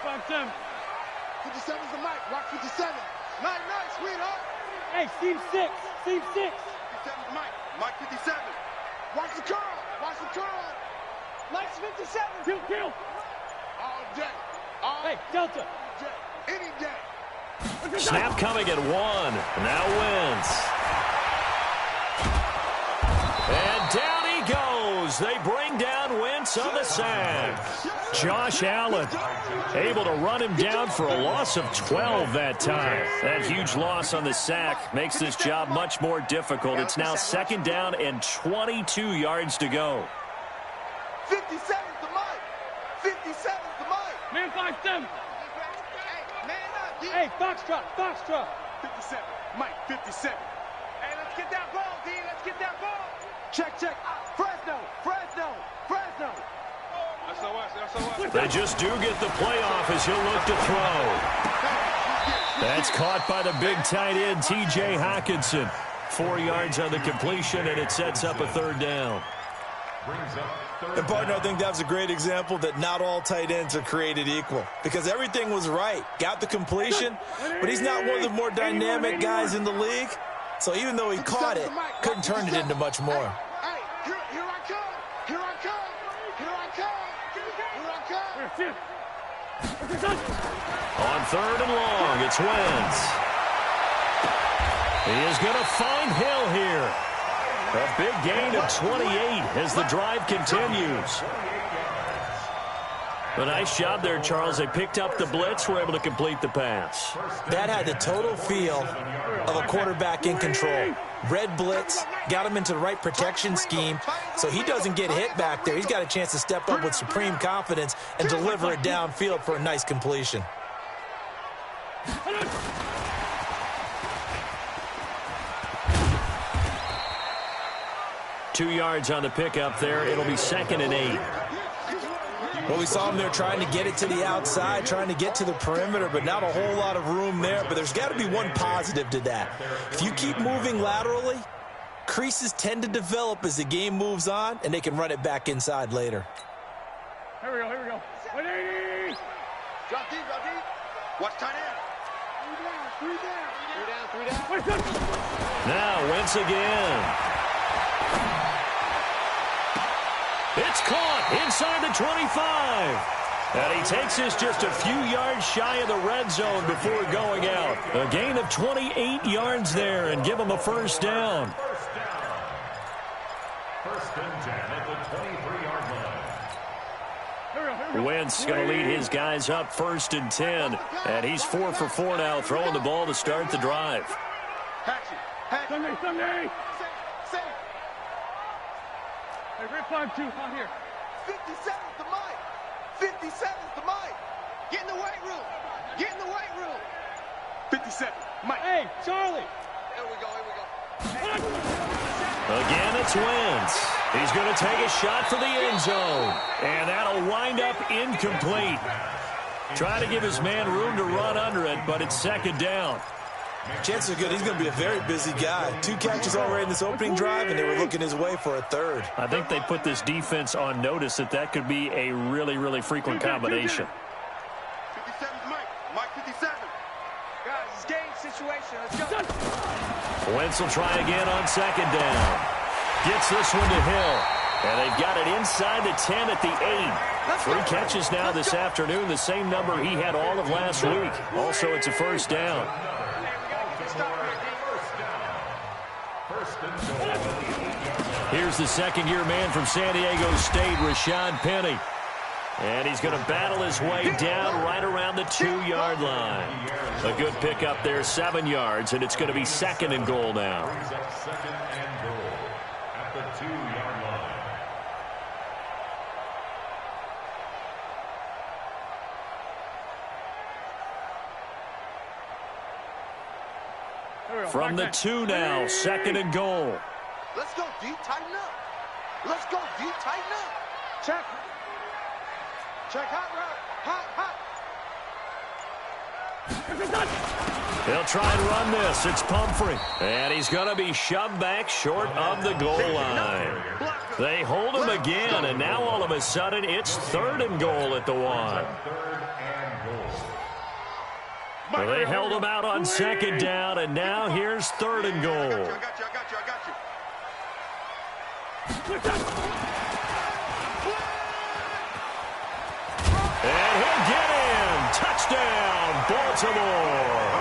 57's the mic. Rock 57. Night, sweetheart. Hey, seam 6. Seam 6. 57's the mic. Mike 57. Watch the curl. Watch the curl. Mike's 57. Kill. All day. Hey, Delta. Day. Any day. Snap coming at 1. Now Wentz. And down he goes. They bring down Wentz on the sack. Josh Allen able to run him down for a loss of 12 that time. That huge loss on the sack makes this job much more difficult. It's now 2nd down and 22 yards to go. 57's the mic. 57's the mic. Man 5-7. Hey, Foxtrot. 57. Mike 57. Hey, let's get that ball, D. Let's get that ball. Check. Fresno. They just do get the playoff as he'll look to throw. That's caught by the big tight end, T.J. Hockenson. 4 yards on the completion, and it sets up a 3rd down. And, partner, I think that was a great example that not all tight ends are created equal. Because everything was right. Got the completion, but he's not one of the more dynamic guys in the league. So even though he caught it, couldn't turn it into much more. Hey, here I come. On 3rd and long, it's Wentz. He is going to find Hill here. A big gain of 28 as the drive continues. A nice job there, Charles. They picked up the blitz, were able to complete the pass. That had the total feel of a quarterback in control. Red blitz, got him into the right protection scheme, so he doesn't get hit back there. He's got a chance to step up with supreme confidence and deliver it downfield for a nice completion. 2 yards on the pickup there. It'll be 2nd and 8. Well, we saw him there trying to get it to the outside, trying to get to the perimeter, but not a whole lot of room there. But there's got to be one positive to that. If you keep moving laterally, creases tend to develop as the game moves on, and they can run it back inside later. Here we go. 180. Drop deep. Watch tight end. Three down. Now Wentz again. It's caught inside the 25. And he takes this just a few yards shy of the red zone before going out. A gain of 28 yards there and give him a 1st down. 1st and 10 at the 23-yard line. Wentz going to lead his guys up 1st and 10. And he's 4 for 4 now, throwing the ball to start the drive. Sunday. Hey, Rip 5-2, on here. 57's the mic. 57's the mic. Get in the weight room. 57, Mike. Hey, Charlie. Here we go. Again, it's Wentz. He's going to take a shot for the end zone. And that'll wind up incomplete. Trying to give his man room to run under it, but it's 2nd down. Chances are good. He's going to be a very busy guy. 2 catches already in this opening drive, and they were looking his way for a 3rd. I think they put this defense on notice that could be a really, really frequent combination. 57's Mike 57. Guys, it's game situation. Let's go. Wentz will try again on 2nd down. Gets this one to Hill. And they've got it inside the 10 at the 8. 3 catches now this afternoon, the same number he had all of last week. Also, it's a 1st down. Here's the 2nd-year man from San Diego State, Rashad Penny. And he's going to battle his way down right around the 2-yard line. A good pickup there, 7 yards, and it's going to be 2nd and goal now. 2nd and goal at the 2-yard line. From the 2 now, 2nd and goal. Let's go, D. Tighten up. Check. Hot route. They'll try and run this. It's Pumphrey. And he's going to be shoved back short of the goal line. They hold him again, and now all of a sudden it's 3rd and goal at the 1. 3rd and goal. Well, they held him out on 2nd down, and now here's 3rd and goal. I got you. And he'll get in. Touchdown, Baltimore.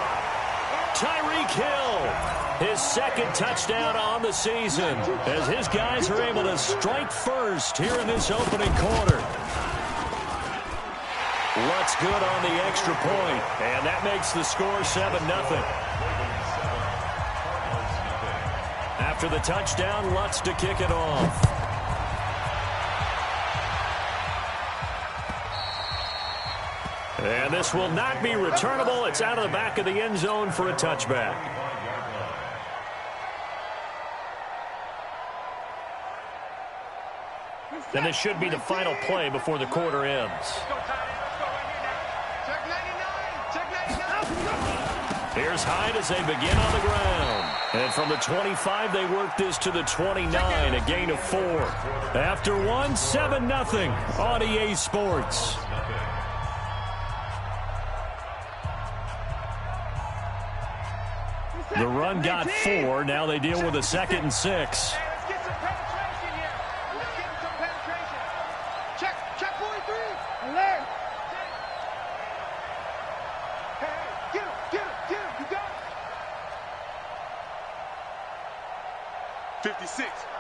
Tyreek Hill, his 2nd touchdown on the season, as his guys are able to strike first here in this opening quarter. Lutz good on the extra point, and that makes the score 7-0. After the touchdown, Lutz to kick it off. And this will not be returnable. It's out of the back of the end zone for a touchback. And this should be the final play before the quarter ends. Here's Hyde as they begin on the ground. And from the 25, they work this to the 29, a gain of 4. After 1, 7-0 on EA Sports. The run got 4. Now they deal with a 2nd and 6.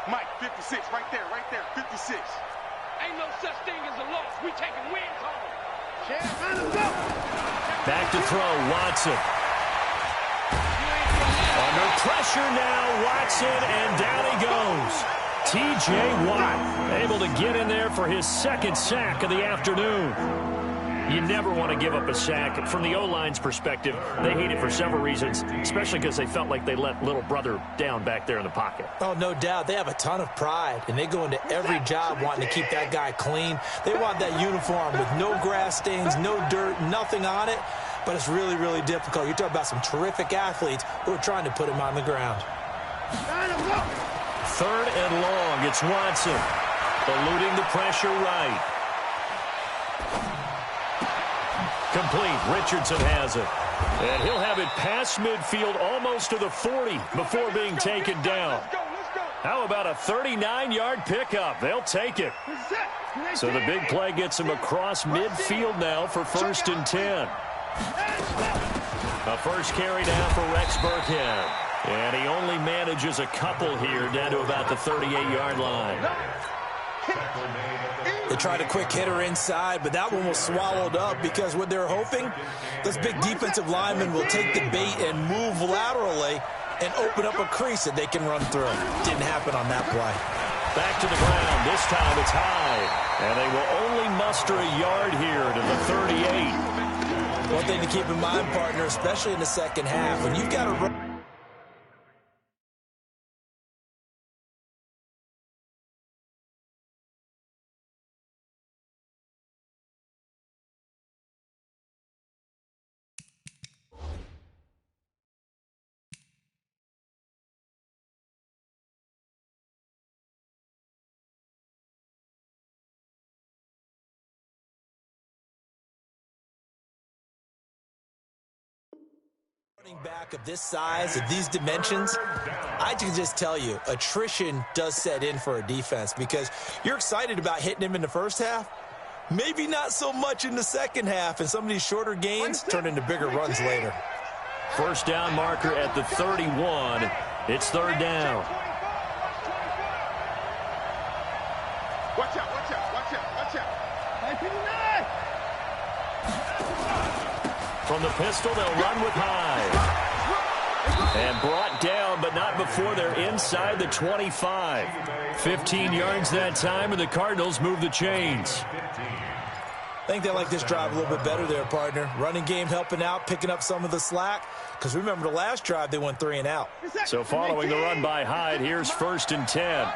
Mike, 56, right there, 56. Ain't no such thing as a loss. We taking wins home. Back to throw, Watson. Under pressure now, Watson, and down he goes. T.J. Watt able to get in there for his 2nd sack of the afternoon. You never want to give up a sack. From the O-line's perspective, they hate it for several reasons, especially because they felt like they let little brother down back there in the pocket. Oh, no doubt. They have a ton of pride, and they go into every job wanting to keep that guy clean. They want that uniform with no grass stains, no dirt, nothing on it, but it's really, really difficult. You're talking about some terrific athletes who are trying to put him on the ground. 3rd and long. It's Watson eluding the pressure right. Complete. Richardson has it. And he'll have it past midfield almost to the 40 before being taken down. How about a 39-yard pickup? They'll take it. So the big play gets him across midfield now for 1st and 10. A first carry down for Rex Burkhead. And he only manages a couple here down to about the 38-yard line. They tried a quick hitter inside, but that one was swallowed up because what they're hoping, this big defensive lineman will take the bait and move laterally and open up a crease that they can run through. Didn't happen on that play. Back to the ground. This time it's Hyde. And they will only muster a yard here to the 38. One thing to keep in mind, partner, especially in the second half, when you've got to run. Back of this size, of these dimensions, I can just tell you, attrition does set in for a defense because you're excited about hitting him in the first half, maybe not so much in the second half, and some of these shorter gains turn into bigger runs later. First down marker at the 31. It's 3rd down. Watch out, watch out, watch out, watch out. From the pistol, they'll run with Hyde. And brought down, but not before they're inside the 25. 15 yards that time, and the Cardinals move the chains. I think they like this drive a little bit better there, partner. Running game helping out, picking up some of the slack. Because remember, the last drive, they went 3 and out. So following the run by Hyde, here's 1st and 10.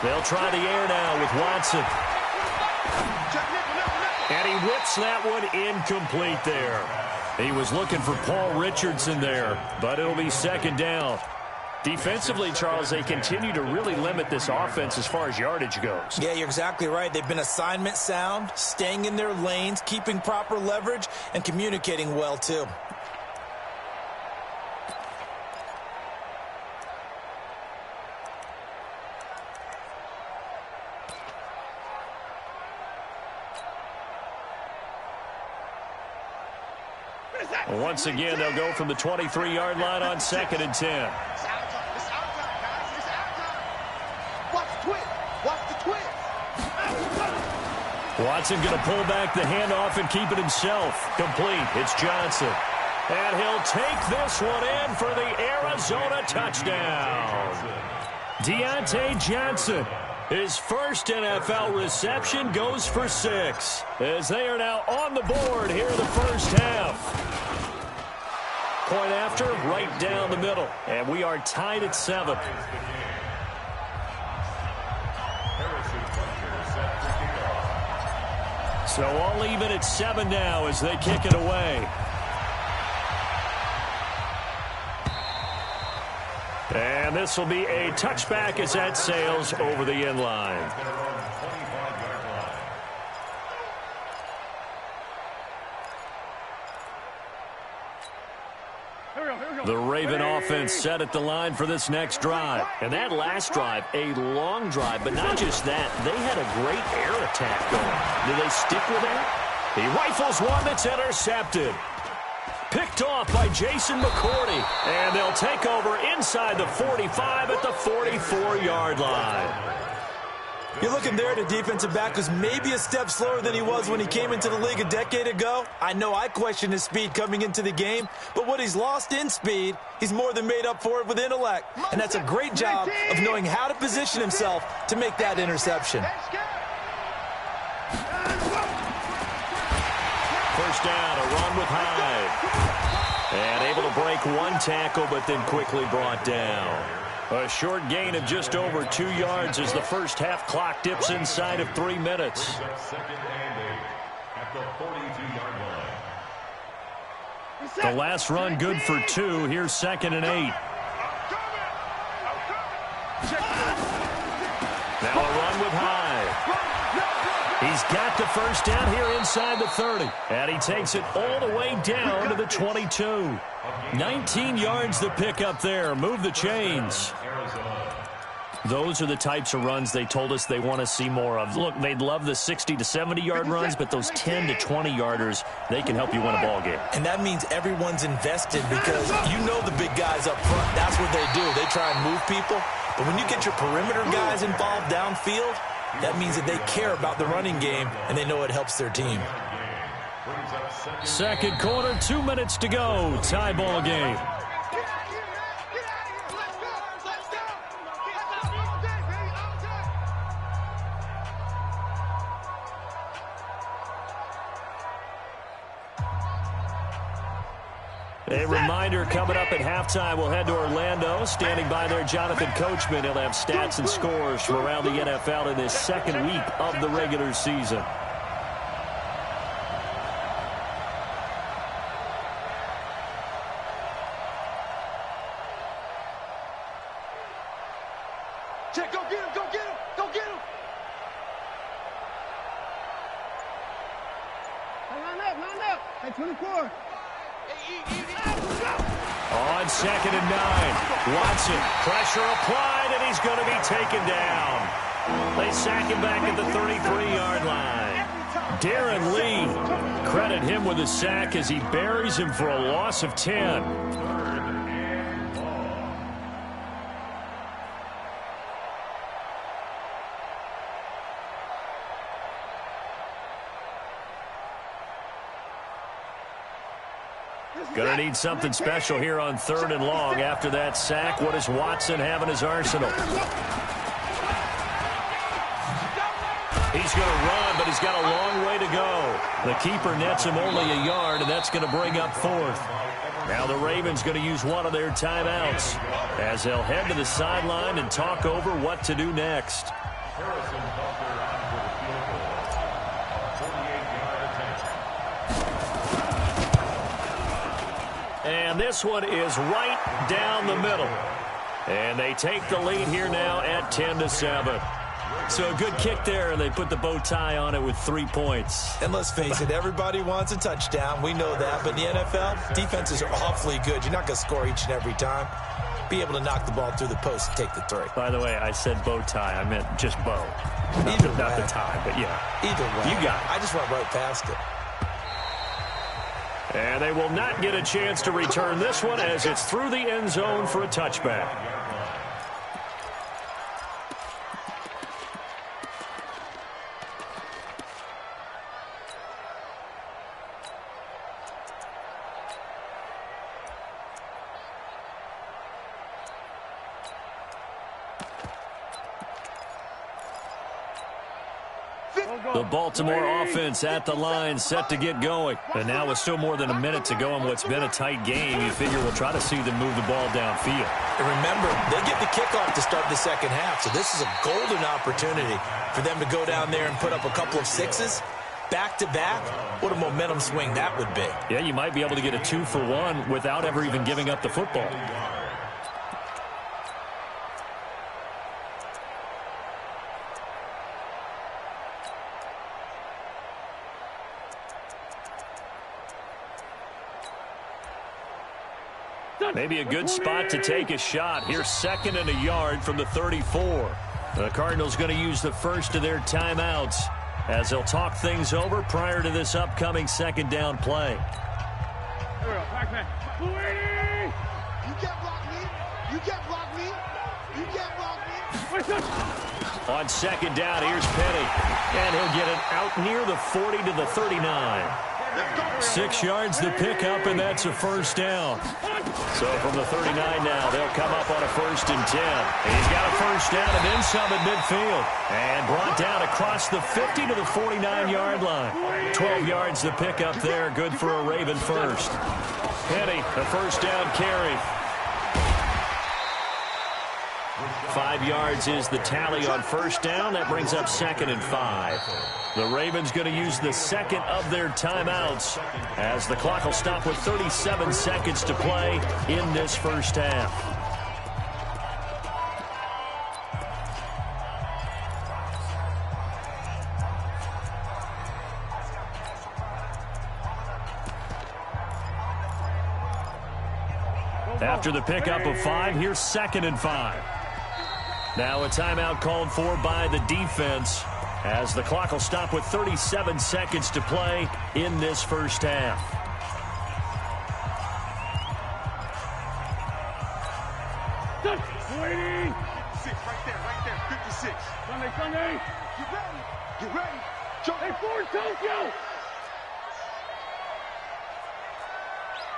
They'll try the air now with Watson. And he whips that one incomplete there. He was looking for Paul Richardson there, but it'll be second down. Defensively, Charles, they continue to really limit this offense as far as yardage goes. Yeah, you're exactly right. They've been assignment sound, staying in their lanes, keeping proper leverage, and communicating well, too. Once again, they'll go from the 23-yard line on 2nd and 10. Watson going to pull back the handoff and keep it himself. Complete. It's Johnson. And he'll take this one in for the Arizona touchdown. Deontay Johnson, his first NFL reception, goes for 6. As they are now on the board here in the first half. Point after, right down the middle. And we are tied at 7. So all even at 7 now as they kick it away. And this will be a touchback as that sails over the end line. The Raven offense set at the line for this next drive. And that last drive, a long drive, but not just that. They had a great air attack going. Do they stick with that? He rifles one that's intercepted. Picked off by Jason McCourty. And they'll take over inside the 45 at the 44-yard line. You're looking there at a defensive back who's maybe a step slower than he was when he came into the league a decade ago. I know I questioned his speed coming into the game, but what he's lost in speed, he's more than made up for it with intellect. And that's a great job of knowing how to position himself to make that interception. First down, a run with Hyde. And able to break one tackle, but then quickly brought down. A short gain of just over 2 yards as the first half clock dips inside of 3 minutes. Second and 8 at the 42-yard line. The last run good for 2. Here's 2nd and 8. Now a run with Hyde. He's got the first down here inside the 30. And he takes it all the way down to the 22. 19 yards the pick up there. Move the chains. Those are the types of runs they told us they want to see more of. Look, they'd love the 60 to 70-yard runs, but those 10 to 20-yarders, they can help you win a ball game. And that means everyone's invested because you know the big guys up front. That's what they do. They try and move people. But when you get your perimeter guys involved downfield, that means that they care about the running game, and they know it helps their team. Second quarter, 2 minutes to go. Tie ball game. A reminder coming up at halftime, we'll head to Orlando. Standing by there, Jonathan Coachman. He'll have stats and scores from around the NFL in this second week of the regular season. Check, go get him, go get him, go get him. Line up. Hey, 24. On 2nd and 9, Watson, pressure applied, and he's going to be taken down. They sack him back at the 33-yard line. Darren Lee, credit him with a sack as he buries him for a loss of 10. Going to need something special here on 3rd and long. After that sack, what does Watson have in his arsenal? He's going to run, but his he's got a long way to go. The keeper nets him only a yard, and that's going to bring up fourth. Now the Ravens going to use one of their timeouts as they'll head to the sideline and talk over what to do next. And this one is right down the middle. And they take the lead here now at 10-7. So a good kick there, and they put the bow tie on it with 3 points. And let's face it, everybody wants a touchdown. We know that. But in the NFL, defenses are awfully good. You're not going to score each and every time. Be able to knock the ball through the post and take the 3. By the way, I said bow tie. I meant just bow. Not the tie, but yeah. Either way. You got it. I just went right past it. And they will not get a chance to return this one as it's through the end zone for a touchback. The Baltimore offense at the line, set to get going. And now with still more than a minute to go in what's been a tight game, you figure we'll try to see them move the ball downfield. And remember, they get the kickoff to start the second half, so this is a golden opportunity for them to go down there and put up a couple of sixes back-to-back. What a momentum swing that would be. Yeah, you might be able to get a 2-for-1 without ever even giving up the football. Maybe a good spot to take a shot. Here's 2nd and a yard from the 34. The Cardinals going to use the first of their timeouts as they'll talk things over prior to this upcoming 2nd down play. You can't block me. You can't block me. You can't block me. On 2nd down, here's Penny. And he'll get it out near the 40 to the 39. 6 yards the pickup, and that's a first down. So from the 39 now, they'll come up on a 1st and 10. He's got a first down and then some at midfield. And brought down across the 50 to the 49-yard line. 12 yards the pickup there, good for a Raven first. Penny, the first down carry. 5 yards is the tally on first down. That brings up 2nd and 5. The Ravens going to use the 2nd of their timeouts as the clock will stop with 37 seconds to play in this first half. After the pickup of 5, here's 2nd and 5. Now a timeout called for by the defense as the clock will stop with 37 seconds to play in this first half. Waiting. 6 right there, 56. Sunday. Get ready. Hey, forward, Tokyo.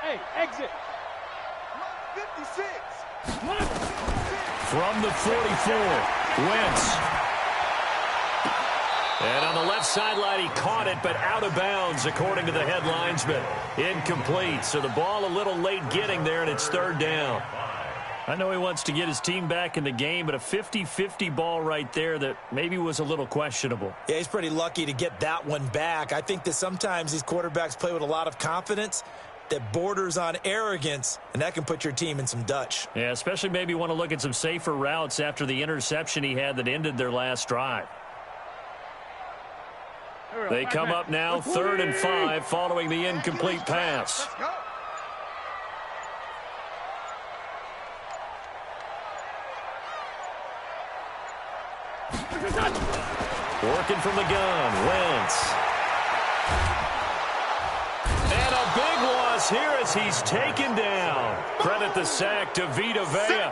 Hey, exit. 56. From the 44, Wentz. And on the left sideline, he caught it, but out of bounds, according to the head linesman. Incomplete, so the ball a little late getting there, and it's 3rd down. I know he wants to get his team back in the game, but a 50-50 ball right there that maybe was a little questionable. Yeah, he's pretty lucky to get that one back. I think that sometimes these quarterbacks play with a lot of confidence that borders on arrogance, and that can put your team in some Dutch. Yeah, especially maybe want to look at some safer routes after the interception he had that ended their last drive. They come up now 3rd and 5 following the incomplete pass. Working from the gun, Wentz. And a big loss here as he's taken down. Credit the sack to Vita Vea.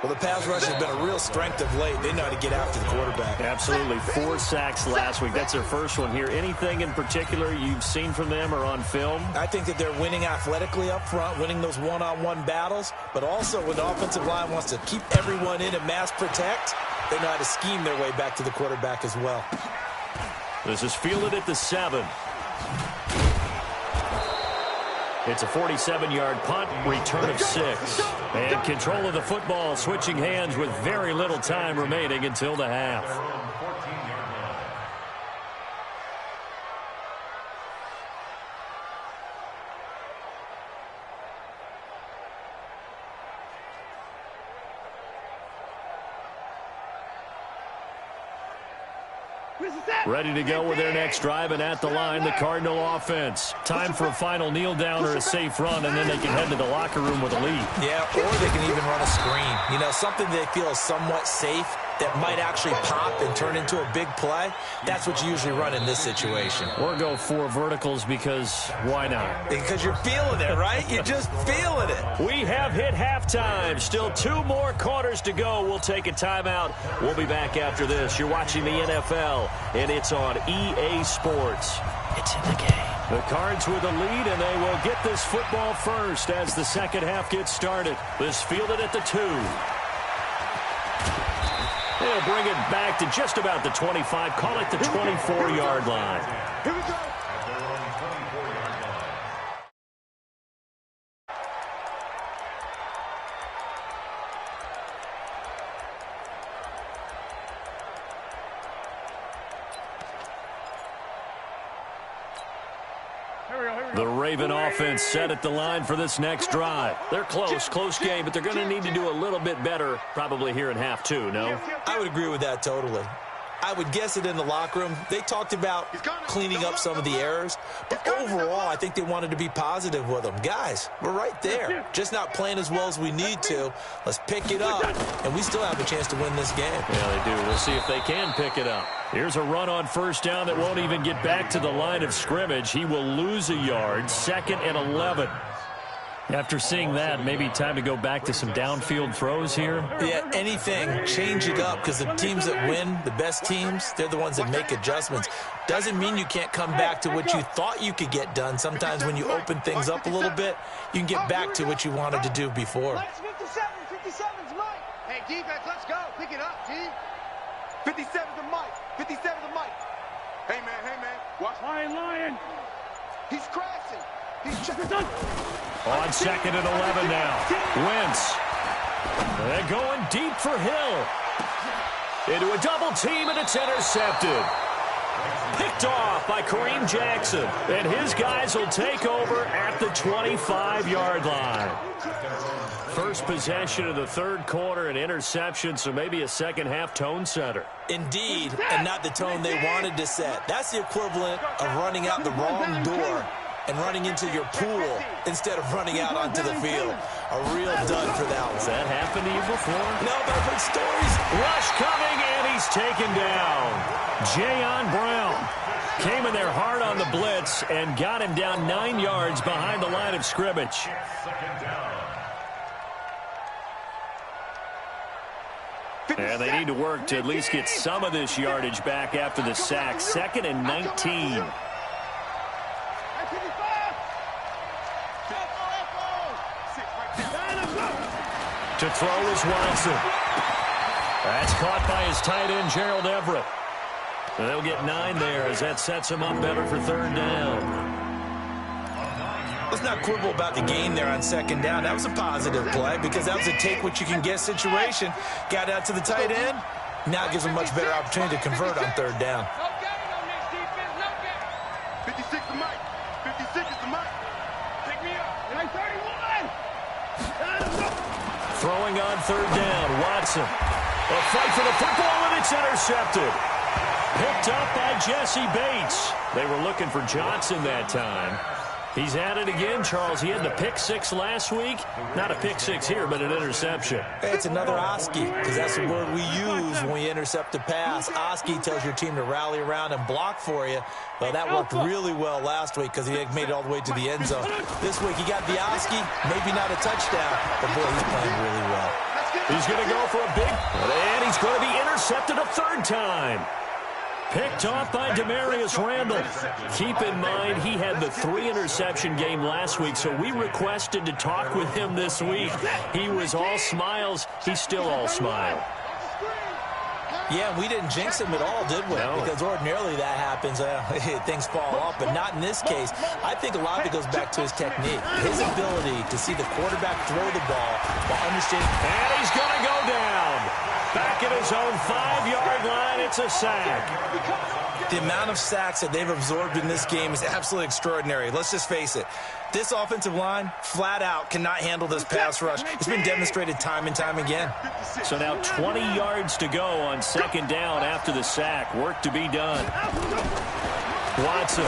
Well, the pass rush has been a real strength of late. They know how to get after the quarterback. Absolutely. 4 sacks last week. That's their first one here. Anything in particular you've seen from them or on film? I think that they're winning athletically up front, winning those one-on-one battles, but also when the offensive line wants to keep everyone in and mass protect, they know how to scheme their way back to the quarterback as well. This is fielded at the 7. It's a 47-yard punt, return of 6. And control of the football, switching hands with very little time remaining until the half. Ready to go with their next drive, and at the line, the Cardinal offense. Time for a final kneel down or a safe run, and then they can head to the locker room with a lead. Yeah, or they can even run a screen. You know, something they feel is somewhat safe that might actually pop and turn into a big play. That's what you usually run in this situation. Or go 4 verticals because why not? Because you're feeling it, right? You're just feeling it. We have hit halftime. Still 2 more quarters to go. We'll take a timeout. We'll be back after this. You're watching the NFL, and it's on EA Sports. It's in the game. The Cards with the lead, and they will get this football first as the second half gets started. This fielded at the 2. They'll bring it back to just about the 25. Call it the 24-yard line. Here we go. The Raven offense set at the line for this next drive. They're close game, but they're going to need to do a little bit better probably here in half 2, no? I would agree with that totally. I would guess it in the locker room. They talked about cleaning up some of the errors, but overall, I think they wanted to be positive with them. Guys, we're right there. Just not playing as well as we need to. Let's pick it up, and we still have a chance to win this game. Yeah, they do. We'll see if they can pick it up. Here's a run on first down that won't even get back to the line of scrimmage. He will lose a yard, 2nd and 11. After seeing that, maybe time to go back to some downfield throws here. Yeah, anything. Change it up because the teams that win, the best teams, they're the ones that make adjustments. Doesn't mean you can't come back to what you thought you could get done. Sometimes when you open things up a little bit, you can get back to what you wanted to do before. 57's Mike. Hey, defense, let's go. Pick it up, G. 57's the Mike. 57's the Mike. Hey, man. Watch. Lion. He's crashing. He's just On 2nd and 11 now. Wentz. They're going deep for Hill. Into a double team, and it's intercepted. Picked off by Kareem Jackson. And his guys will take over at the 25-yard line. First possession of the 3rd quarter, an interception, so maybe a second-half tone setter. Indeed, and not the tone they wanted to set. That's the equivalent of running out the wrong door and running into your pool instead of running out onto the field. A real dud for that one. Has that happened to you before? No, but I've heard stories. Rush coming, and he's taken down. Jayon Brown came in there hard on the blitz and got him down 9 yards behind the line of scrimmage. And they need to work to at least get some of this yardage back after the sack. 2nd and 19. To throw is Watson. That's caught by his tight end, Gerald Everett. And they'll get 9 there as that sets him up better for 3rd down. Let's not quibble about the gain there on 2nd down. That was a positive play because that was a take-what-you-can-get situation. Got out to the tight end. Now it gives them a much better opportunity to convert on 3rd down. 56 the Mike. 56 is the Mike. Pick me up. 31. Throwing on 3rd down, Watson. A fight for the football, and it's intercepted. Picked up by Jesse Bates. They were looking for Johnson that time. He's at it again, Charles. He had the pick 6 last week. Not a pick 6 here, but an interception. Hey, it's another Oski, because that's the word we use when we intercept a pass. Oski tells your team to rally around and block for you. Well, that worked really well last week because he made it all the way to the end zone. This week, he got the Oski, maybe not a touchdown, but boy, he's playing really well. He's going to go for a big, and he's going to be intercepted a 3rd time. Picked off by Demarius Randall. Keep in mind, he had the 3-interception game last week, so we requested to talk with him this week. He was all smiles. He's still all smile. Yeah, we didn't jinx him at all, did we? No. Because ordinarily that happens, things fall off, but not in this case. I think a lot of it goes back to his technique, his ability to see the quarterback throw the ball while understanding. And he's going to go down. Back at his own 5-yard line, it's a sack. The amount of sacks that they've absorbed in this game is absolutely extraordinary. Let's just face it. This offensive line, flat out, cannot handle this pass rush. It's been demonstrated time and time again. So now 20 yards to go on second down after the sack. Work to be done. Watson.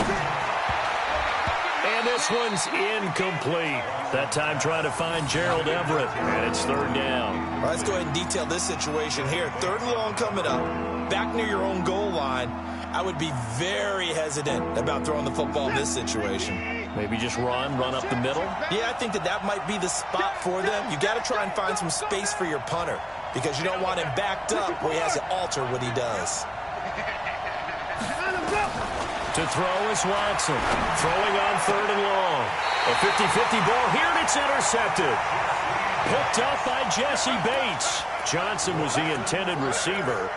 And this one's incomplete. That time trying to find Gerald Everett, and it's third down. All right, let's go ahead and detail this situation here. Third and long coming up, back near your own goal line. I would be very hesitant about throwing the football in this situation. Maybe just run up the middle? Yeah, I think that might be the spot for them. You got to try and find some space for your punter because you don't want him backed up where he has to alter what he does. To throw is Watson. Throwing on third and long. A 50-50 ball here, and it's intercepted. Picked up by Jesse Bates. Johnson was the intended receiver.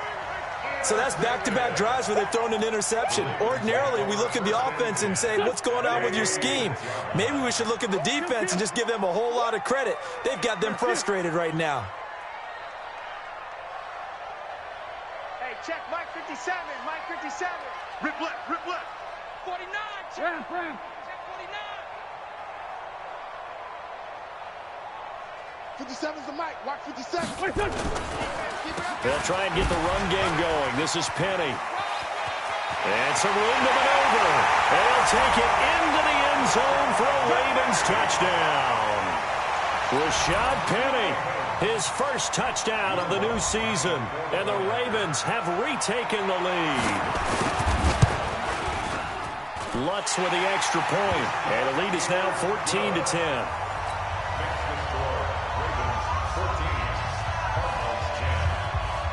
So that's back-to-back drives where they've thrown an interception. Ordinarily, we look at the offense and say, what's going on with your scheme? Maybe we should look at the defense and just give them a whole lot of credit. They've got them frustrated right now. Hey, check Mike 57. Mike 57. Rip left, rip left. 49. Ram, ram. Check 49. 57's the mic. Watch 57. They'll try and get the run game going. This is Penny. And some room to maneuver. They'll take it into the end zone for a Ravens touchdown. Rashad Penny, his first touchdown of the new season. And the Ravens have retaken the lead. Lutz with the extra point. And the lead is now 14-10.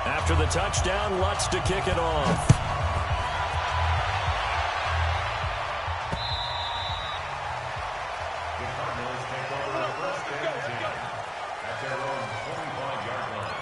After the touchdown, Lutz to kick it off. The Cardinals take over the first and 10 at their own 25-yard line.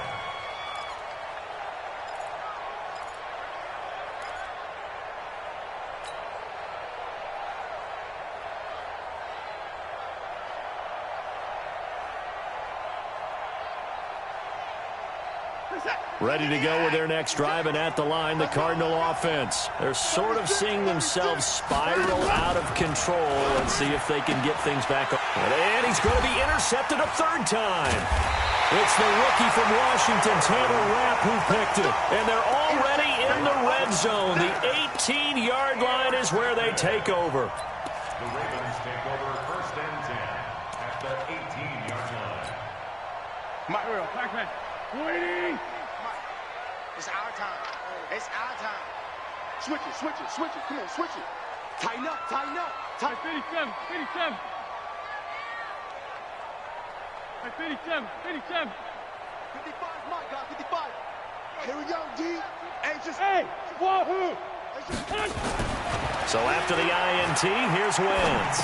Ready to go with their next drive, and at the line, the Cardinal offense. They're sort of seeing themselves spiral out of control. Let's see if they can get things back. And he's going to be intercepted a third time. It's the rookie from Washington, Tanner Rapp, who picked it. And they're already in the red zone. The 18-yard line is where they take over. The Ravens take over first and 10 at the 18-yard line. Backman. Waiting. It's our time. It's our time. Switch it, switch it, switch it. Come on, switch it. Tighten up, tighten up. 57, 57. 57, 57. 55, my God, 55. Here we go, D. Hey, just... Hey, wahoo. So after the INT, here's Wentz.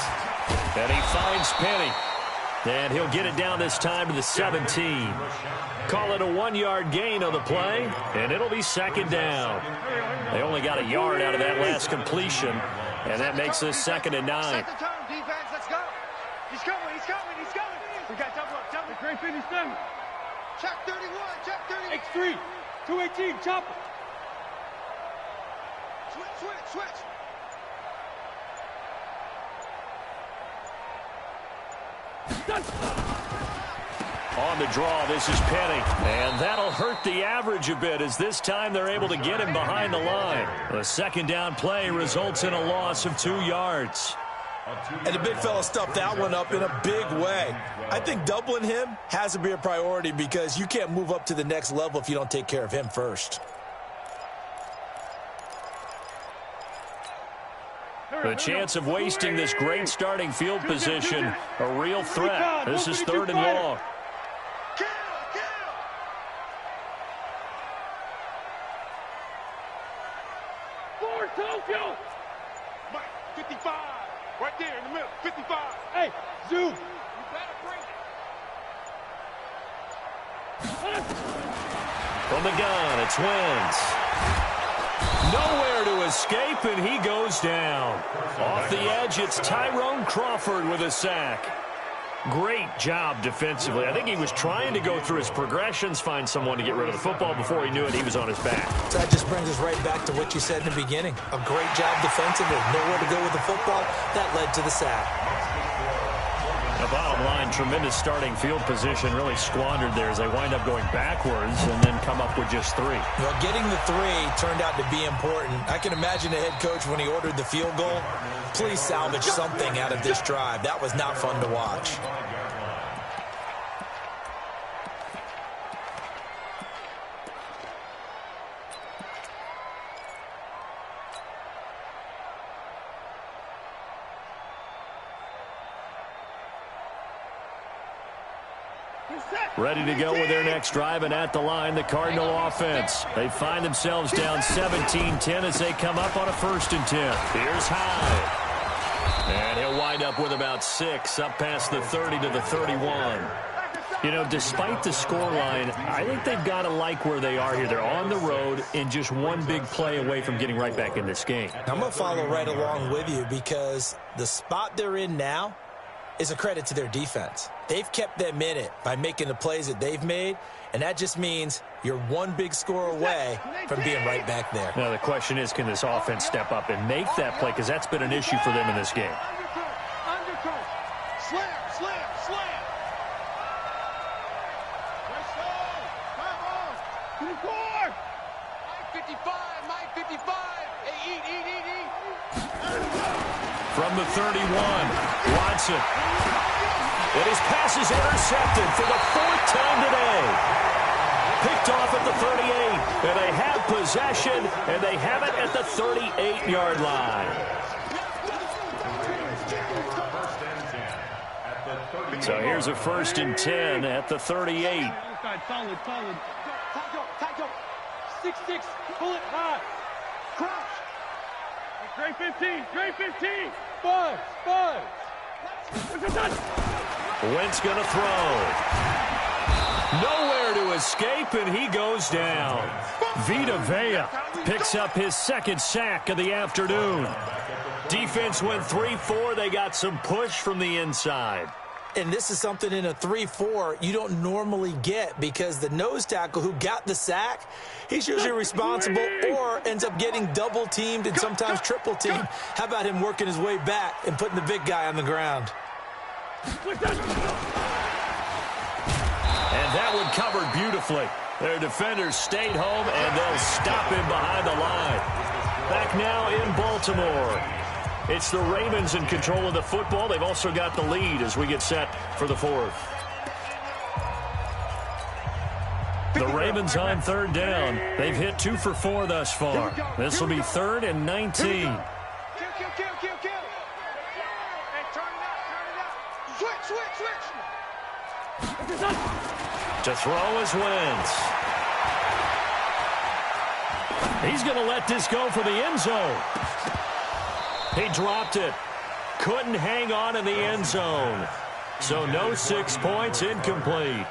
And he finds Penny. And he'll get it down this time to the 17. Call it a 1-yard gain on the play, and it'll be second down. They only got a yard out of that last completion, and that makes this second and 9. Set the tone, defense, let's go. He's coming, he's coming, he's coming. We got double up, double. Great 57. Check 31, check 31. X3, 218, chopper. Switch, switch, switch. On the draw, this is Penny. And that'll hurt the average a bit as this time they're able to get him behind the line. The second down play results in a loss of 2 yards. And the big fella stuffed that one up in a big way. I think doubling him has to be a priority because you can't move up to the next level if you don't take care of him first. The chance of wasting this great starting field position, a real threat. This is third and long. Kill, kill. Forward, Tokyo. Mike, 55. Right there in the middle, 55. Hey, zoom. You better bring it. From the gun, it's Wentz. Nowhere to escape, and he goes down. Off the edge, it's Tyrone Crawford with a sack. Great job defensively. I think he was trying to go through his progressions, find someone to get rid of the football. Before he knew it, he was on his back. So that just brings us right back to what you said in the beginning. A great job defensively. Nowhere to go with the football. That led to the sack. The bottom line, tremendous starting field position, really squandered there as they wind up going backwards and then come up with just 3. Well, getting the 3 turned out to be important. I can imagine the head coach when he ordered the field goal. Please salvage something out of this drive. That was not fun to watch. Ready to go with their next drive, and at the line, the Cardinal offense. They find themselves down 17-10 as they come up on a 1st and 10. Here's Hyde. And he'll wind up with about 6, up past the 30 to the 31. You know, despite the scoreline, I think they've got to like where they are here. They're on the road and just one big play away from getting right back in this game. I'm going to follow right along with you because the spot they're in now is a credit to their defense. They've kept them in it by making the plays that they've made, and that just means you're one big score away from being right back there. Now, the question is, can this offense step up and make that play? Because that's been an issue for them in this game. Undercut. Slam, slam, slam. Let's go. Come on. 24. Mike 55, Mike 55. Hey, eat. From the 31, Watson. And his pass is intercepted for the 4th time today. Picked off at the 38. And they have possession, and they have it at the 38-yard line. So here's a 1st and 10 at the 38. Solid. Tight go. 6-6. Pull it high. Crouch. Great 15. Buzz. Wentz going to throw. Nowhere to escape, and he goes down. Vita Vea picks up his 2nd sack of the afternoon. Defense went 3-4. They got some push from the inside. And this is something in a 3-4 you don't normally get because the nose tackle who got the sack, he's usually responsible or ends up getting double-teamed and sometimes triple-teamed. How about him working his way back and putting the big guy on the ground? And that one covered beautifully. Their defenders stayed home, and they'll stop him behind the line. Back now in Baltimore. It's the Ravens in control of the football. They've also got the lead as we get set for the 4th. The Ravens on 3rd down. They've hit 2 for 4 thus far. This will be 3rd and 19. Kill. And turn it out. Switch. To throw is Wentz. He's going to let this go for the end zone. He dropped it. Couldn't hang on in the end zone. So no 6 points, incomplete.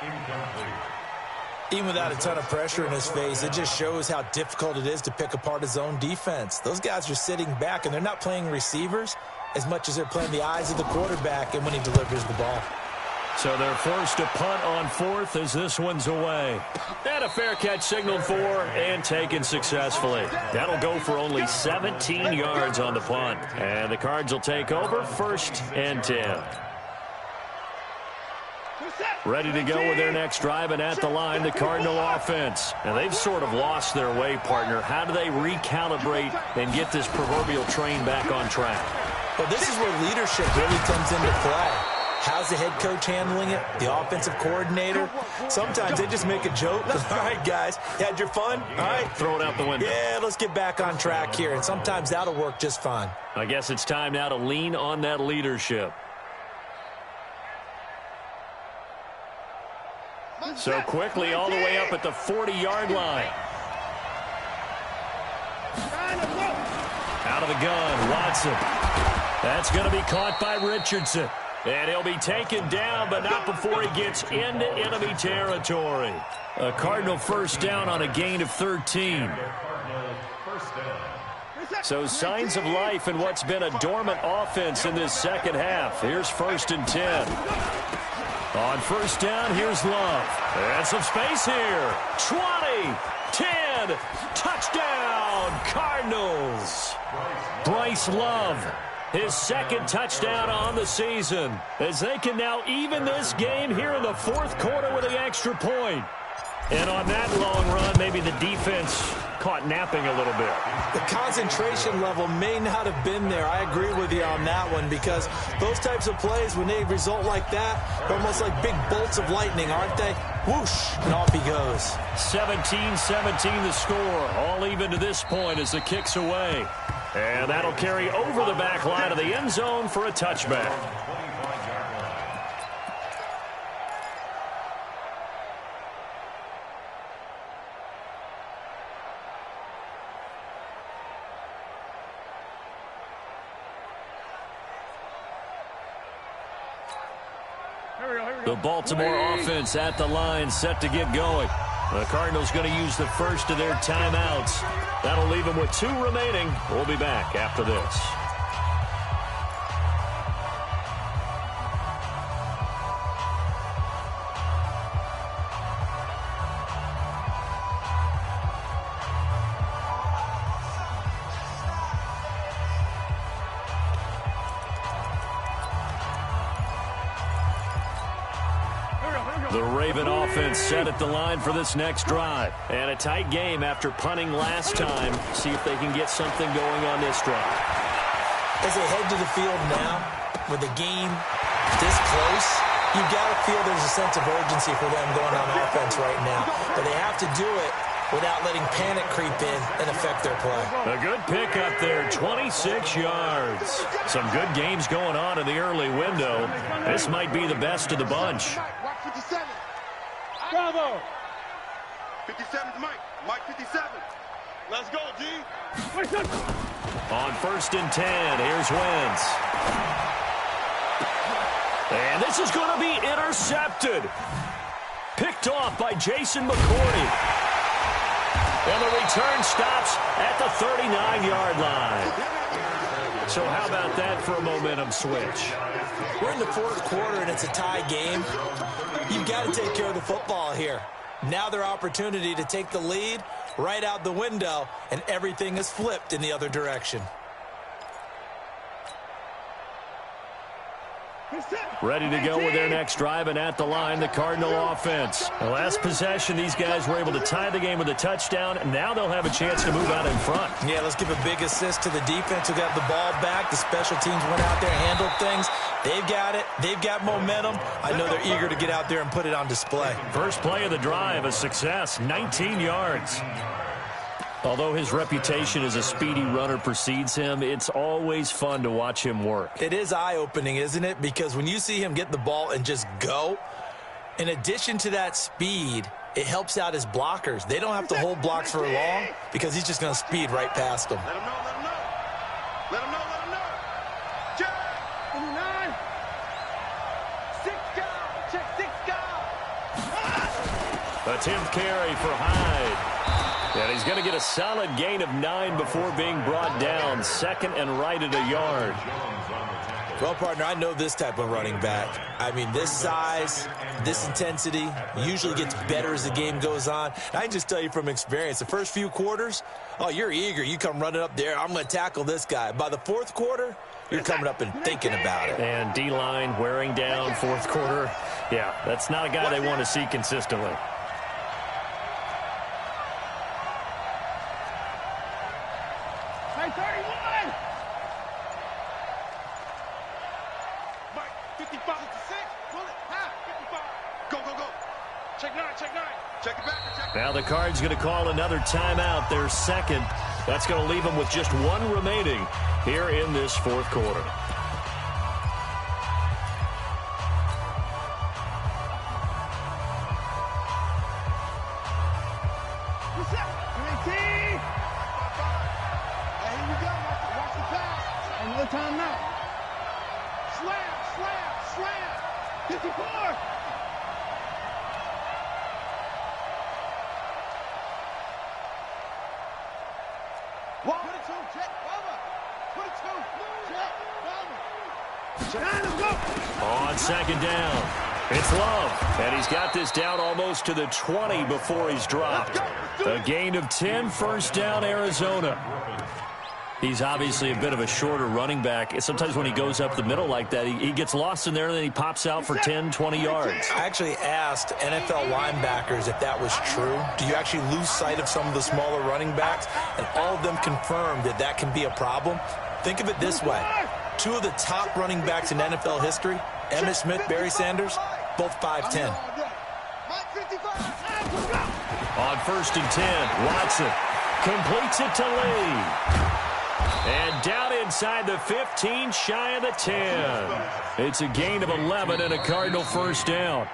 Even without a ton of pressure in his face, it just shows how difficult it is to pick apart his own defense. Those guys are sitting back, and they're not playing receivers as much as they're playing the eyes of the quarterback and when he delivers the ball. So they're forced to punt on 4th as this one's away. And a fair catch signaled for and taken successfully. That'll go for only 17 yards on the punt. And the Cards will take over 1st and 10. Ready to go with their next drive, and at the line, the Cardinal offense. And they've sort of lost their way, partner. How do they recalibrate and get this proverbial train back on track? Well, this is where leadership really comes into play. How's the head coach handling it? The offensive coordinator? Sometimes they just make a joke. All right, guys, you had your fun? All right. Throw it out the window. Yeah, let's get back on track here. And sometimes that'll work just fine. I guess it's time now to lean on that leadership. So quickly all the way up at the 40-yard line. Out of the gun, Watson. That's going to be caught by Richardson. And he'll be taken down, but not before he gets into enemy territory. A Cardinal first down on a gain of 13. So signs of life in what's been a dormant offense in this second half. Here's 1st and 10. On first down, here's Love. And some space here. 20, 10, touchdown, Cardinals. Bryce Love, his second touchdown on the season, as they can now even this game here in the fourth quarter with the extra point. And on that long run, maybe the defense caught napping a little bit. The concentration level may not have been there. I agree with you on that one, because those types of plays, when they result like that, they're almost like big bolts of lightning, aren't they? Whoosh, and off he goes. 17-17 the score, all even to this point as the kick's away. And that'll carry over the back line of the end zone for a touchback. The Baltimore offense at the line, set to get going. The Cardinals going to use the first of their timeouts. That'll leave them with 2 remaining. We'll be back after this. The Raven offense set at the line for this next drive. And a tight game after punting last time. See if they can get something going on this drive. As they head to the field now, with the game this close, you've got to feel there's a sense of urgency for them going on offense right now. But they have to do it without letting panic creep in and affect their play. A good pick up there, 26 yards. Some good games going on in the early window. This might be the best of the bunch. Watch 57. Bravo. 57's Mike. Mike 57. Let's go, G. On 1st and 10, here's Wentz. And this is going to be intercepted. Picked off by Jason McCourty. And the return stops at the 39-yard line. So how about that for a momentum switch? We're in the fourth quarter, and it's a tie game. You've got to take care of the football here. Now their opportunity to take the lead right out the window, and everything is flipped in the other direction. Ready to go with their next drive, and at the line, the Cardinal offense. The last possession, these guys were able to tie the game with a touchdown, and now they'll have a chance to move out in front. Yeah, let's give a big assist to the defense who got the ball back. The special teams went out there, handled things. They've got it. They've got momentum. I know they're eager to get out there and put it on display. First play of the drive, a success, 19 yards. Although his reputation as a speedy runner precedes him, it's always fun to watch him work. It is eye-opening, isn't it? Because when you see him get the ball and just go, in addition to that speed, it helps out his blockers. They don't have to hold blocks for long because he's just going to speed right past them. Let him know, let him know. Let him know, let him know. Check. 9. 6 down. Check 6 down. A 10th carry for Hyde. And he's going to get a solid gain of 9 before being brought down. 2nd and right at a yard. Well, partner, I know this type of running back. I mean, this size, this intensity usually gets better as the game goes on. I can just tell you from experience, the first few quarters, oh, you're eager. You come running up there, I'm going to tackle this guy. By the fourth quarter, you're coming up and thinking about it. And D-line wearing down fourth quarter. Yeah, that's not a guy they want to see consistently. Hey, 31. Mike 55. 56. Pull it. High. 55. Go, go, go. Check 9, check 9. Check it back. Check. Now the Cards going to call another timeout, their second. That's going to leave them with just 1 remaining here in this fourth quarter. Time now. Slam, slam, slam. 54. One, 22, check, over. 22, check, over. On second down, it's Love, and he's got this down almost to the 20 before he's dropped. A gain of 10, first down, Arizona. He's obviously a bit of a shorter running back. Sometimes when he goes up the middle like that, he gets lost in there, and then he pops out for 10, 20 yards. I actually asked NFL linebackers if that was true. Do you actually lose sight of some of the smaller running backs? And all of them confirmed that that can be a problem. Think of it this way. Two of the top running backs in NFL history, Emmitt Smith, Barry Sanders, both 5'10". On first and 10, Watson completes it to Lee. And down inside the 15, shy of the 10. It's a gain of 11 and a Cardinal first down.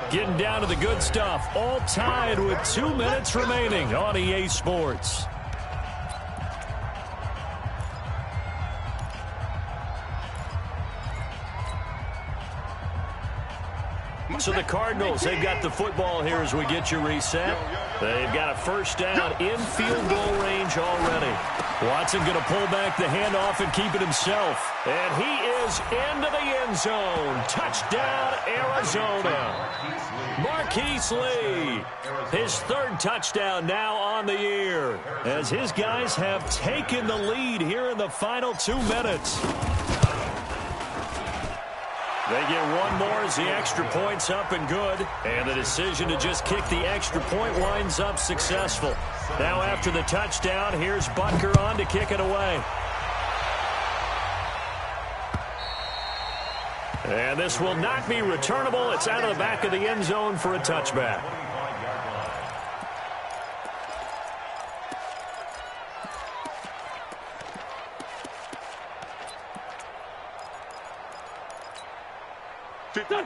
Getting down to the good stuff, all tied with 2 minutes remaining on EA Sports. So the Cardinals, they've got the football here as we get you reset. They've got a first down in field goal range already. Watson going to pull back the handoff and keep it himself. And he is into the end zone. Touchdown, Arizona. Marquise Lee, his third touchdown now on the year, as his guys have taken the lead here in the final 2 minutes. They get one more as the extra point's up and good. And the decision to just kick the extra point winds up successful. Now after the touchdown, here's Butker on to kick it away. And this will not be returnable. It's out of the back of the end zone for a touchback.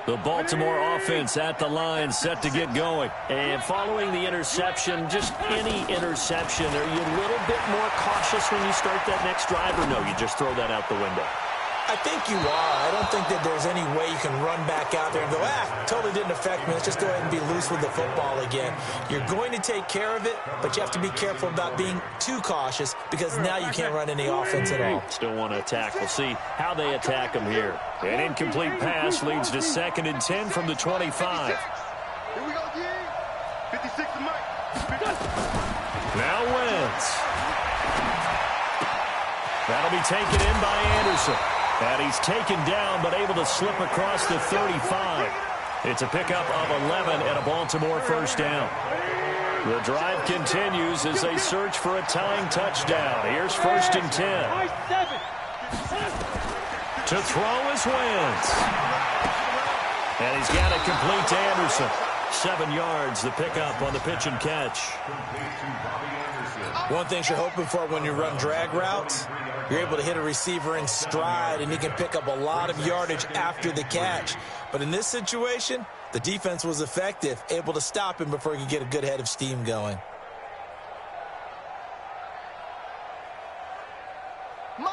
The Baltimore offense at the line, set to get going. And following the interception, just any interception, are you a little bit more cautious when you start that next drive, or no, you just throw that out the window? I think you are. I don't think that there's any way you can run back out there and go, totally didn't affect me. Let's just go ahead and be loose with the football again. You're going to take care of it, but you have to be careful about being too cautious because now you can't run any offense at all. Still want to attack. We'll see how they attack him here. An incomplete pass leads to 2nd and 10 from the 25. Here we go, G. 56 to Mike. Now Wentz. That'll be taken in by Anderson. And he's taken down, but able to slip across the 35. It's a pickup of 11 and a Baltimore first down. The drive continues as they search for a tying touchdown. Here's 1st and 10. To throw is Wentz. And he's got it complete to Anderson. 7 yards, the pickup on the pitch and catch. One thing you're hoping for when you run drag routes, you're able to hit a receiver in stride, and he can pick up a lot of yardage after the catch. But in this situation, the defense was effective, able to stop him before he could get a good head of steam going.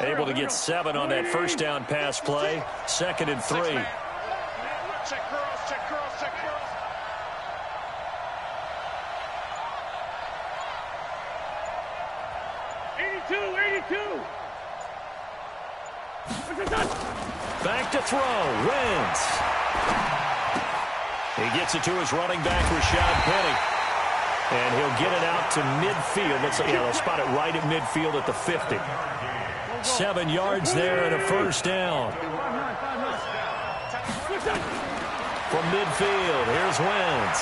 Able to get 7 on that first down pass play. 2nd and 3. Check girls, check girls, check girls. Back to throw. Wentz. He gets it to his running back, Rashad Penny. And he'll get it out to midfield. They'll spot it right at midfield at the 50. 7 yards there and a first down. From midfield, here's Wentz.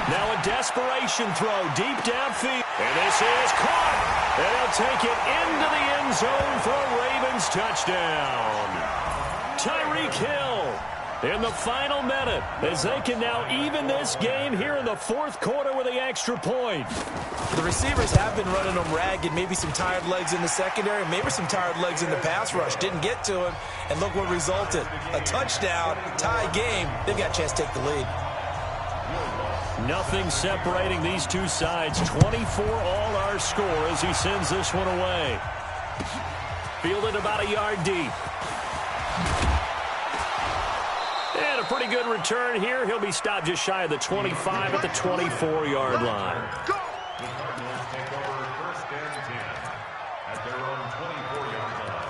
Now a desperation throw deep downfield. And this is caught. And he'll take it into the end zone for a Ravens touchdown. Tyreek Hill in the final minute as they can now even this game here in the 4th quarter with the extra point. The receivers have been running them ragged, maybe some tired legs in the secondary, maybe some tired legs in the pass rush. Didn't get to him, and look what resulted. A touchdown, tie game. They've got a chance to take the lead. Nothing separating these two sides. 24 all our score as he sends this one away. Fielded about a yard deep. And a pretty good return here. He'll be stopped just shy of the 25 at the 24-yard line. The Cardinals take over first and 10 at their own 24-yard line.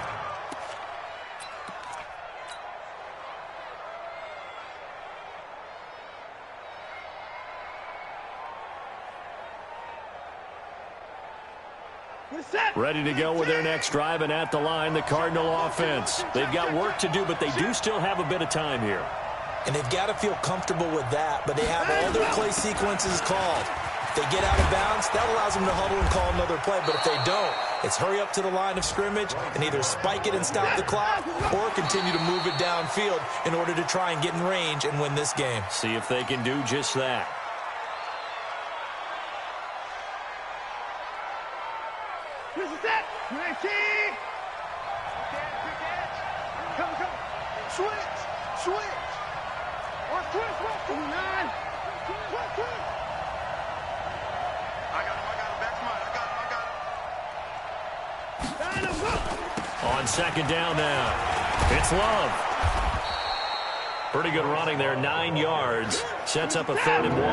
Ready to go with their next drive, and at the line, the Cardinal offense. They've got work to do, but they do still have a bit of time here. And they've got to feel comfortable with that, but they have all their play sequences called. If they get out of bounds, that allows them to huddle and call another play, but if they don't, it's hurry up to the line of scrimmage and either spike it and stop the clock or continue to move it downfield in order to try and get in range and win this game. See if they can do just that. This is it. 19. Come. Switch. Or switch. 9. I got him. Back to mine. I got him. On second down now, it's Love. Pretty good running there, 9 yards. Sets up a 3rd and 1.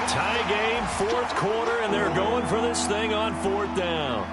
Tie game, 4th quarter, and they're going for this thing on 4th down.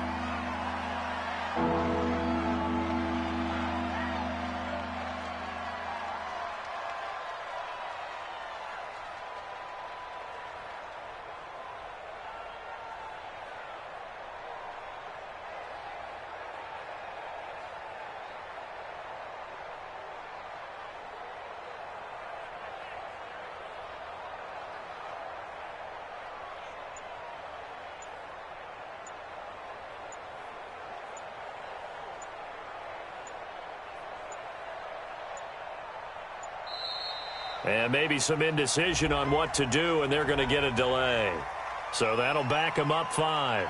And maybe some indecision on what to do, and they're going to get a delay. So that'll back them up 5.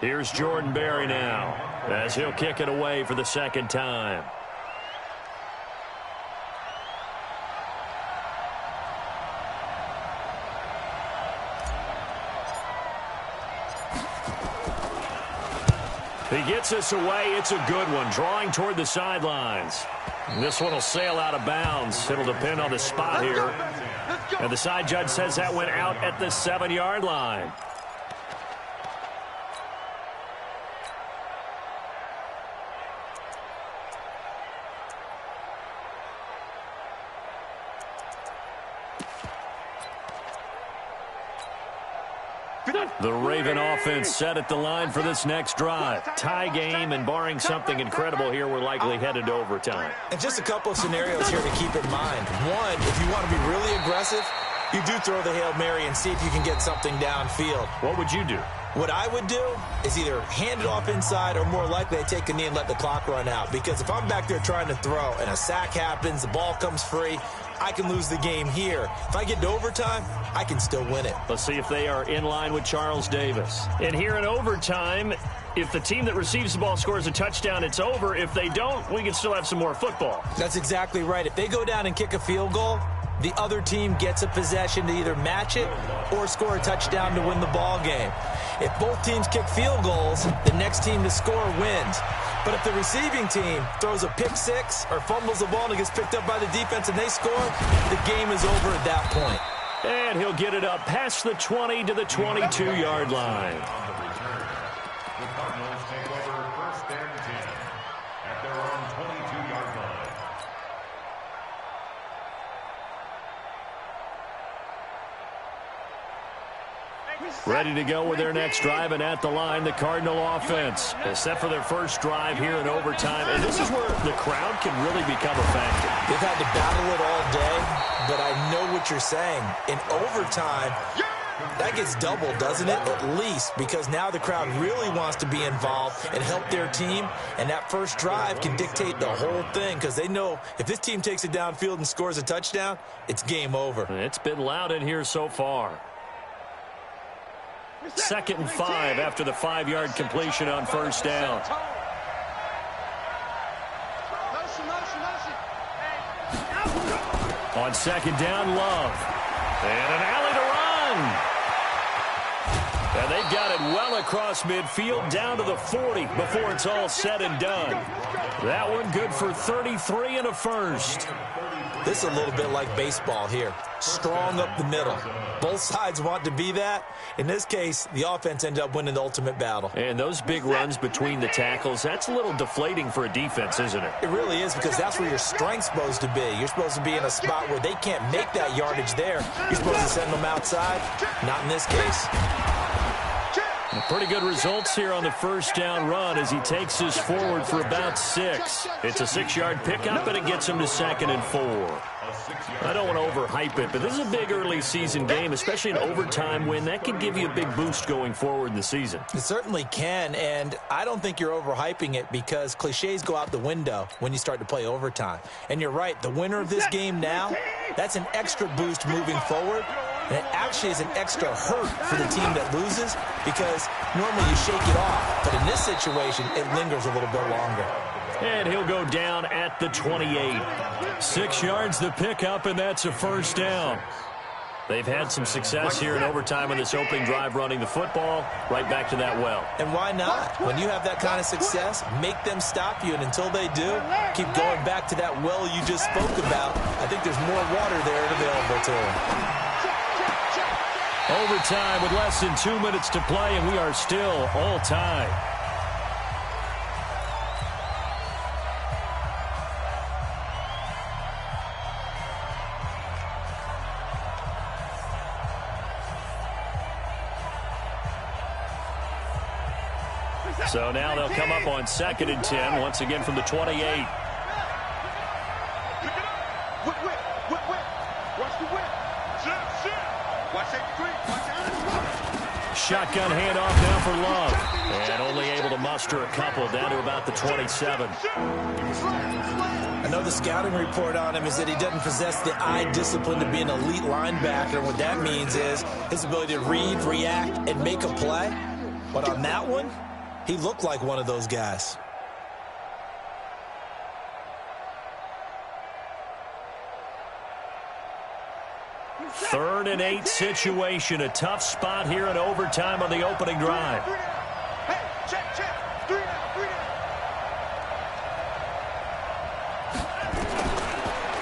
Here's Jordan Berry now, as he'll kick it away for the 2nd time. He gets us away. It's a good one, drawing toward the sidelines. This one will sail out of bounds. It'll depend on the spot here. And the side judge says that went out at the 7-yard line. The Raven offense set at the line for this next drive. Tie game, and barring something incredible here, we're likely headed to overtime. And just a couple of scenarios here to keep in mind. One, if you want to be really aggressive, you do throw the Hail Mary and see if you can get something downfield. What would you do? What I would do is either hand it off inside or more likely I take a knee and let the clock run out. Because if I'm back there trying to throw and a sack happens, the ball comes free, I can lose the game here. If I get to overtime, I can still win it. Let's see if they are in line with Charles Davis. And here in overtime, if the team that receives the ball scores a touchdown, it's over. If they don't, we can still have some more football. That's exactly right. If they go down and kick a field goal, the other team gets a possession to either match it or score a touchdown to win the ball game. If both teams kick field goals, the next team to score wins. But if the receiving team throws a pick six or fumbles the ball and it gets picked up by the defense and they score, the game is over at that point. And he'll get it up past the 20 to the 22-yard line. On the return, the Cardinals take over first and 10 at their own 22-yard line. Ready to go with their next drive, and at the line, the Cardinal offense. Set for their first drive here in overtime, and this is where the crowd can really become a factor. They've had to battle it all day, but I know what you're saying. In overtime, that gets doubled, doesn't it? At least, because now the crowd really wants to be involved and help their team, and that first drive can dictate the whole thing because they know if this team takes it downfield and scores a touchdown, it's game over. It's been loud in here so far. 2nd and 5 after the 5-yard completion on first down. On 2nd down, Love. And an alley to run. And they've got it well across midfield down to the 40 before it's all said and done. That one good for 33 and a first. This is a little bit like baseball here. Strong up the middle. Both sides want to be that. In this case, the offense ended up winning the ultimate battle. And those big runs between the tackles, that's a little deflating for a defense, isn't it? It really is, because that's where your strength's supposed to be. You're supposed to be in a spot where they can't make that yardage there. You're supposed to send them outside. Not in this case. Pretty good results here on the first down run as he takes us forward for about 6. It's a 6-yard pickup, and it gets him to 2nd and 4. I don't want to overhype it, but this is a big early season game, especially an overtime win. That could give you a big boost going forward in the season. It certainly can, and I don't think you're overhyping it because cliches go out the window when you start to play overtime. And you're right, the winner of this game now, that's an extra boost moving forward. And it actually is an extra hurt for the team that loses because normally you shake it off. But in this situation, it lingers a little bit longer. And he'll go down at the 28. 6 yards the pickup, and that's a first down. They've had some success here in overtime on this opening drive running the football. Right back to that well. And why not? When you have that kind of success, make them stop you. And until they do, keep going back to that well you just spoke about. I think there's more water there available to them. Overtime with less than 2 minutes to play, and we are still all tied. So now they'll come up on 2nd and 10, once again from the 28. Shotgun handoff now for Love. And only able to muster a couple down to about the 27. I know the scouting report on him is that he doesn't possess the eye discipline to be an elite linebacker. And what that means is his ability to read, react, and make a play. But on that one, he looked like one of those guys. Third and 8 situation. A tough spot here in overtime on the opening drive.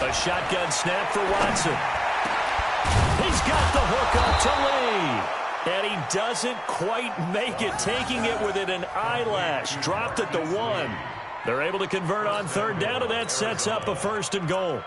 A shotgun snap for Watson. He's got the hook up to Lee. And he doesn't quite make it, taking it within an eyelash. Dropped at the 1. They're able to convert on 3rd down, and that sets up a 1st and goal.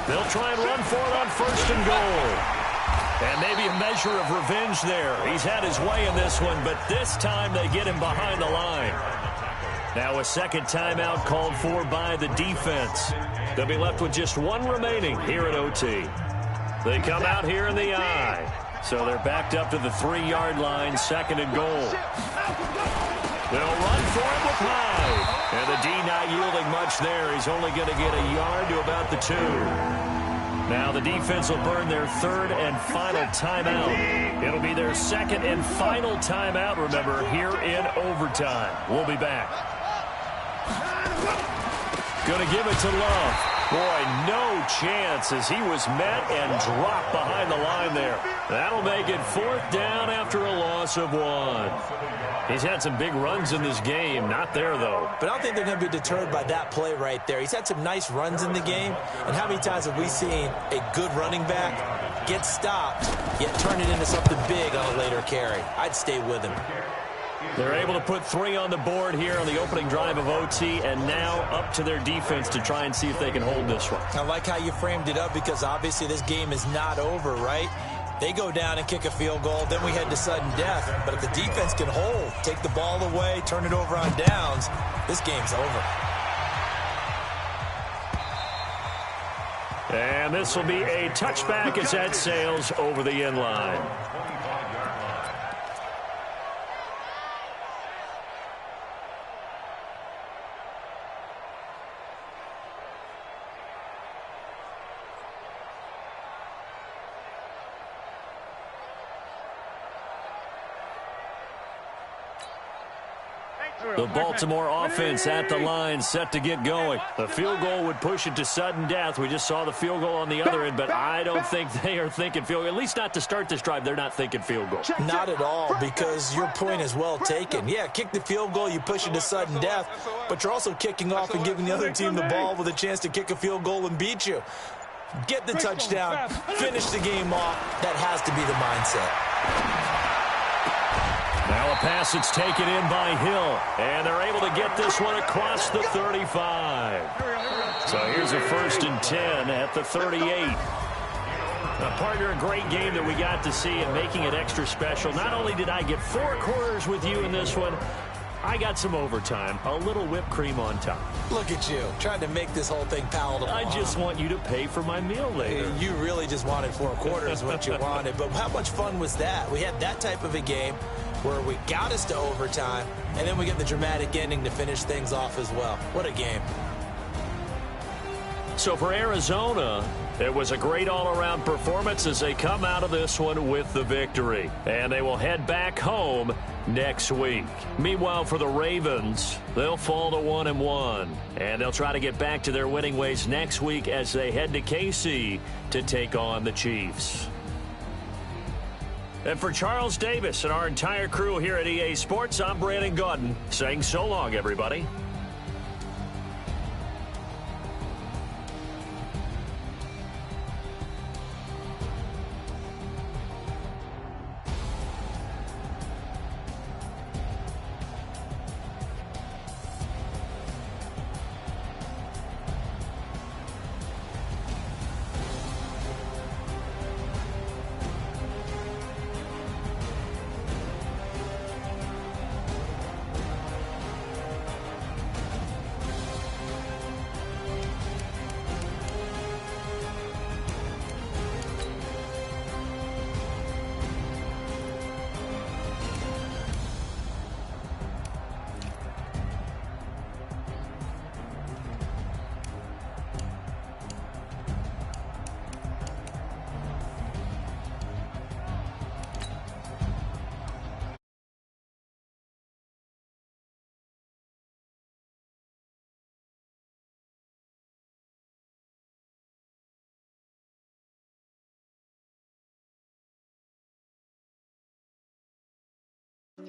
They'll try and run for it on 1st and goal. And maybe a measure of revenge there. He's had his way in this one, but this time they get him behind the line. Now a 2nd timeout called for by the defense. They'll be left with just 1 remaining here at OT. They come out here in the I. So they're backed up to the 3-yard line, 2nd and goal. They'll run for it with Hyde. And the D not yielding much there. He's only going to get a yard to about the 2. Now the defense will burn their 3rd and final timeout. It'll be their 2nd and final timeout, remember, here in overtime. We'll be back. Going to give it to Love. Boy, no chance as he was met and dropped behind the line there. That'll make it 4th down after a loss of 1. He's had some big runs in this game. Not there, though. But I don't think they're going to be deterred by that play right there. He's had some nice runs in the game. And how many times have we seen a good running back get stopped, yet turn it into something big on a later carry? I'd stay with him. They're able to put 3 on the board here on the opening drive of OT, and now up to their defense to try and see if they can hold this one. I like how you framed it up because obviously this game is not over, right? They go down and kick a field goal, then we head to sudden death. But if the defense can hold, take the ball away, turn it over on downs, this game's over. And this will be a touchback as that sails over the end line. The Baltimore offense at the line, set to get going. The field goal would push it to sudden death. We just saw the field goal on the other end, but I don't think they are thinking field goal. At least not to start this drive. They're not thinking field goal. Not at all, because your point is well taken. Yeah, kick the field goal, you push it to sudden death, but you're also kicking off and giving the other team the ball with a chance to kick a field goal and beat you. Get the touchdown, finish the game off. That has to be the mindset. Now a pass that's taken in by Hill, and they're able to get this one across the 35. So here's a 1st and 10 at the 38. Partner, a great game that we got to see and making it extra special. Not only did I get 4 quarters with you in this one, I got some overtime, a little whipped cream on top. Look at you, trying to make this whole thing palatable. I just want you to pay for my meal later. You really just wanted 4 quarters, what you wanted. But how much fun was that? We had that type of a game where we got us to overtime, and then we get the dramatic ending to finish things off as well. What a game. So for Arizona, it was a great all-around performance as they come out of this one with the victory. And they will head back home next week. Meanwhile, for the Ravens, they'll fall to 1-1. And they'll try to get back to their winning ways next week as they head to KC to take on the Chiefs. And for Charles Davis and our entire crew here at EA Sports, I'm Brandon Gaudin saying so long, everybody.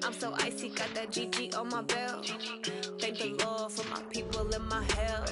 I'm so icy, got that GG on my belt. Thank the Lord for my people in my hell.